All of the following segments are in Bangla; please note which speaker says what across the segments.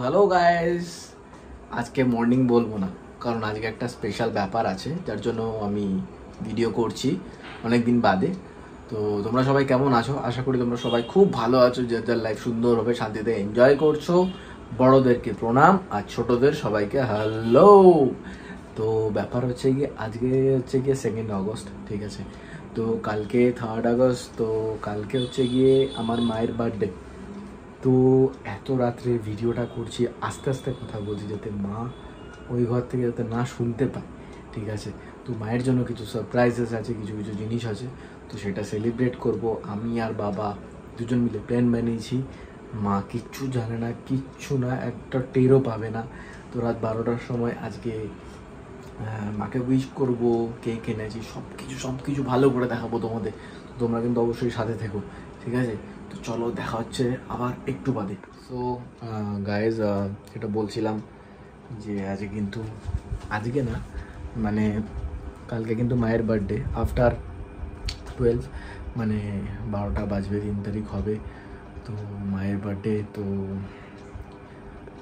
Speaker 1: হ্যালো গাইস, আজকে মর্নিং বলবো না, কারণ আজকে একটা স্পেশাল ব্যাপার আছে যার জন্য আমি ভিডিও করছি অনেক দিন বাদে। তো তোমরা সবাই কেমন আছো? আশা করি তোমরা সবাই খুব ভালো আছো, যাদের লাইফ সুন্দরভাবে শান্তিতে এনজয় করছো। বড়োদেরকে প্রণাম আর ছোটোদের সবাইকে হ্যালো। তো ব্যাপার হচ্ছে গিয়ে আজকে হচ্ছে গিয়ে 2 আগস্ট, ঠিক আছে? তো কালকে 3 আগস্ট, তো কালকে হচ্ছে গিয়ে আমার মায়ের বার্থডে। তো এত রাত্রে ভিডিওটা করছি, আস্তে আস্তে কথা বলছি যাতে মা ওই ঘর থেকে যাতে না শুনতে পায়, ঠিক আছে? তো মায়ের জন্য কিছু সারপ্রাইজেস আছে, কিছু কিছু জিনিস আছে, তো সেটা সেলিব্রেট করব। আমি আর বাবা দুজন মিলে প্ল্যান বানিয়েছি। মা কিচ্ছু জানে না, কিচ্ছু না, একটা টেরও পাবে না। তো রাত 12টার সময় আজকে মাকে উইশ করব, কেক এনেছি, সব কিছু ভালো করে দেখাবো তোমাদের। তোমরা কিন্তু অবশ্যই সাথে থেকো, ঠিক আছে? তো চলো, দেখা হচ্ছে আবার একটু বাদে। সো গাইজ, যেটা বলছিলাম যে আজকে না, মানে কালকে কিন্তু মায়ের বার্থডে। আফটার 12, মানে 12টা বাজবে, 3 তারিখ হবে। তো মায়ের বার্থডে, তো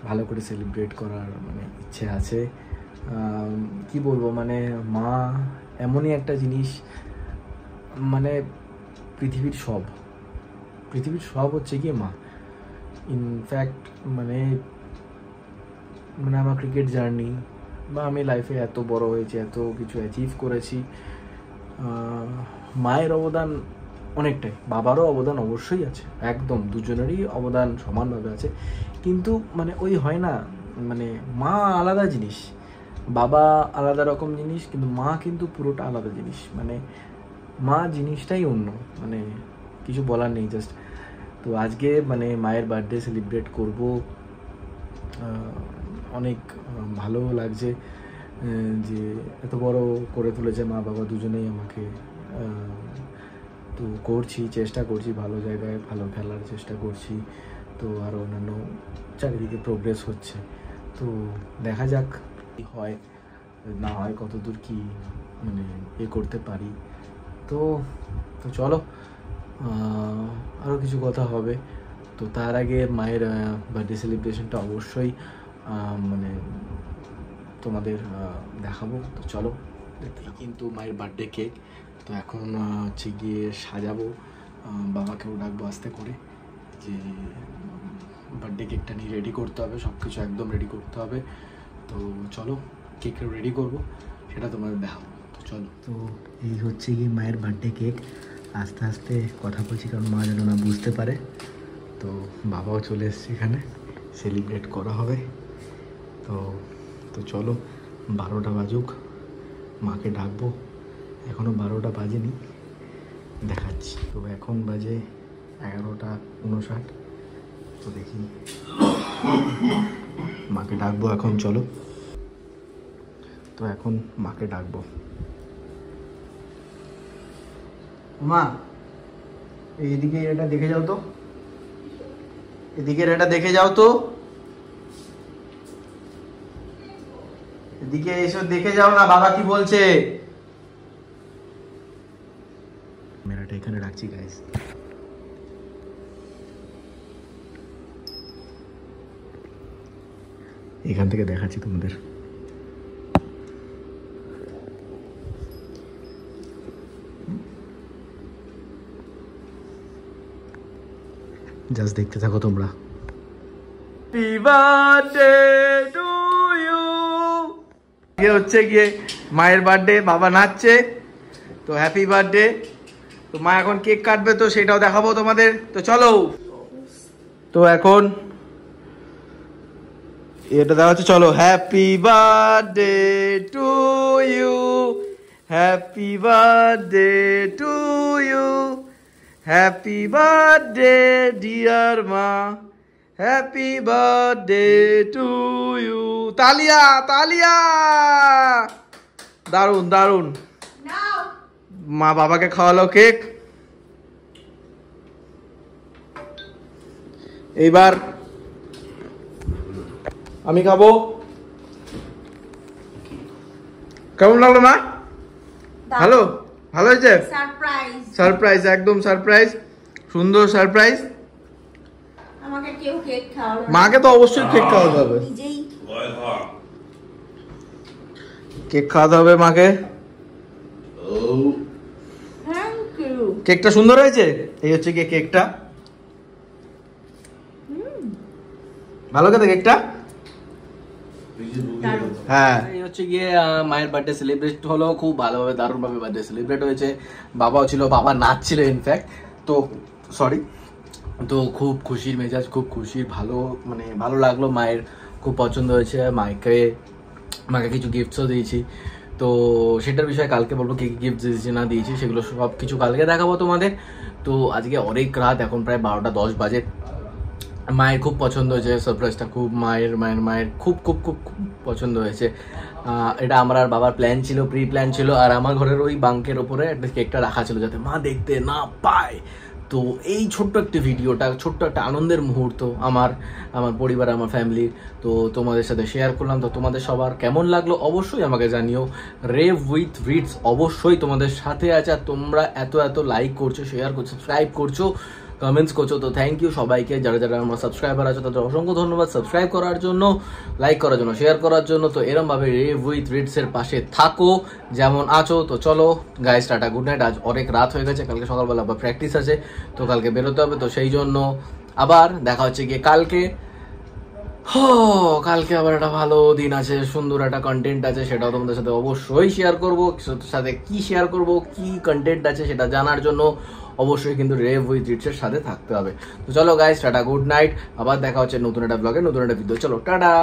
Speaker 1: ভালো করে সেলিব্রেট করার মানে ইচ্ছে আছে। কি বলবো, মানে মা এমনই একটা জিনিস, মানে পৃথিবীর সব হচ্ছে কি মা। ইনফ্যাক্ট মানে আমার ক্রিকেট জার্নি বা আমি লাইফে এত বড় হয়েছি, এত কিছু অ্যাচিভ করেছি, মায়ের অবদান অনেকটাই, বাবারও অবদান অবশ্যই আছে, একদম দুজনেরই অবদান সমানভাবে আছে। কিন্তু মানে ওই হয় না, মানে মা আলাদা জিনিস, বাবা আলাদা রকম জিনিস, কিন্তু মা কিন্তু পুরোটা আলাদা জিনিস। মানে মা জিনিসটাই অন্য, মানে কিছু বলার নেই। জাস্ট তো আজকে মানে মায়ের বার্থডে সেলিব্রেট করব। অনেক ভালো লাগছে যে এত বড় করে তুলেছে মা বাবা দুজনেই আমাকে। তো চেষ্টা করছি ভালো জায়গায় ভালো খেলার চেষ্টা করছি। তো আরও অন্যান্য চারিদিকে প্রোগ্রেস হচ্ছে। তো দেখা যাক কি হয় না হয়, কতদূর কি মানে করতে পারি। তো চলো, আরও কিছু কথা হবে। তো তার আগে মায়ের বার্থডে সেলিব্রেশনটা অবশ্যই মানে তোমাদের দেখাবো। তো চলো, কিন্তু মায়ের বার্থডে কেক তো এখন হচ্ছে গিয়ে সাজাবো, বাবাকেও ডাকবো আস্তে করে, যে বার্থডে কেকটা নিয়ে রেডি করতে হবে, সব কিছু একদম রেডি করতে হবে। তো চলো, কেকটা রেডি করবো, সেটা তোমাদের দেখাবো। তো চলো, তো এই হচ্ছে গিয়ে মায়ের বার্থডে কেক। আস্তে আস্তে কথা বলছি কারণ মা যেন না বুঝতে পারে। তো বাবাও চলে এসছে, এখানে সেলিব্রেট করা হবে। তো চলো, 12টা বাজুক, মাকে ডাকবো। এখনও 12টা বাজেনি, দেখাচ্ছি। তো এখন বাজে 11:59। তো দেখি, মাকে ডাকবো এখন, চলো। তো এখন মাকে ডাকবো। মা, এইদিকে এটা দেখে যাও তো, এদিকের এটা দেখে যাও তো, এদিকে এসো, দেখে যাও না বাবা কি বলছে। ক্যামেরাটা এখানে রাখছি গাইস। এখান থেকে দেখাচ্ছি তোমাদের। জাস্ট দেখতে থাকো তোমরা। Happy birthday to you. আজকে হচ্ছে গিয়ে মায়ের বার্থডে, বাবা নাচছে, তো হ্যাপি বার্থডে। তো মা এখন কেক কাটবে, তো সেটাও দেখাবো তোমাদের। তো চলো, তো এখন এটা দেখা হচ্ছে, চলো। Happy birthday to you, happy birthday to you, happy birthday dear মা, হ্যাপি বার্থডে টু ইউ। তালিয়া তালিয়া, দারুন দারুন। মা বাবাকে খাওয়ালো কেক, এইবার আমি খাবো। কেমন লাগলো মা? ভালো, ভালো হয়েছে। সারপ্রাইজ, একদম সারপ্রাইজ, সুন্দর সারপ্রাইজ।
Speaker 2: আমাকে কেউ কেক খাওয়াবে?
Speaker 1: মাকে তো অবশ্যই কেক খাওয়াতে হবে,
Speaker 2: নিজেই
Speaker 1: কেক খাওয়াতে হবে মাকে।
Speaker 2: Thank you.
Speaker 1: কেকটা সুন্দর হয়েছে। এই হচ্ছে গিয়ে কেকটা, ভালো খেতে কেকটা। হ্যাঁ, এই হচ্ছে গিয়ে মায়ের বার্থডে সেলিব্রেট হলো খুব ভালোভাবে, দারুণভাবে বার্থডে সেলিব্রেট হয়েছে। বাবাও ছিল, বাবা নাচছিল ইনফ্যাক্ট। তো সরি, তো খুব খুশির মেজাজ, খুব খুশির, ভালো মানে ভালো লাগলো। মায়ের খুব পছন্দ হয়েছে। মাকে কিছু গিফটসও দিয়েছি, তো সেটার বিষয়ে কালকে বলবো কি গিফট দিয়েছি না দিয়েছি, সেগুলো সব কিছু কালকে দেখাবো তোমাদের। তো আজকে অনেক রাত, এখন প্রায় 12টা 10 বাজে। মায়ের খুব পছন্দ হয়েছে সারপ্রাইজটা, খুব মায়ের খুব খুব খুব খুব পছন্দ হয়েছে। এটা আমার আর বাবার প্ল্যান ছিল, প্রি প্ল্যান ছিল। আর আমার ঘরের ওই বাঙ্কের ওপরে একটা কেকটা রাখা ছিল যাতে মা দেখতে না পায়। তো এই ছোট্ট একটা ভিডিওটা, ছোট্ট একটা আনন্দের মুহূর্ত আমার পরিবার, আমার ফ্যামিলির, তো তোমাদের সাথে শেয়ার করলাম। তো তোমাদের সবার কেমন লাগলো অবশ্যই আমাকে জানিও। রেভ উইথ রিডস অবশ্যই তোমাদের সাথে আছে। আর তোমরা এত লাইক করছো, শেয়ার করছো, সাবস্ক্রাইব করছো, কমেন্টস করছো, তো থ্যাংক ইউ সবাইকে। যারা আমার সাবস্ক্রাইবার আছে তাদের অসংখ্য ধন্যবাদ সাবস্ক্রাইব করার জন্য, লাইক করার জন্য, শেয়ার করার জন্য। তো এরমভাবে রেভ উইথ রিডসের পাশে থাকো যেমন আছো। তো চলো গাইস, টাটা, গুড নাইট। আজ অনেক রাত হয়ে গেছে, কালকে সকালবেলা আবার প্র্যাকটিস আছে, তো কালকে বেরোতে হবে। তো সেই জন্য আবার দেখা হচ্ছে গিয়ে কালকে। কালকে আবার একটা ভালো দিন আছে, সুন্দর একটা কন্টেন্ট আছে, সেটাও তোমাদের সাথে অবশ্যই শেয়ার করবো। সাথে কি শেয়ার করব, কি কন্টেন্ট আছে সেটা জানার জন্য অবশ্যই কিন্তু রেভ উইথ রিডসের সাথে থাকতে হবে। তো চলো গাইস, টাটা, গুড নাইট। আবার দেখা হচ্ছে নতুন একটা ব্লগে, নতুন একটা ভিডিও। চলো টাটা।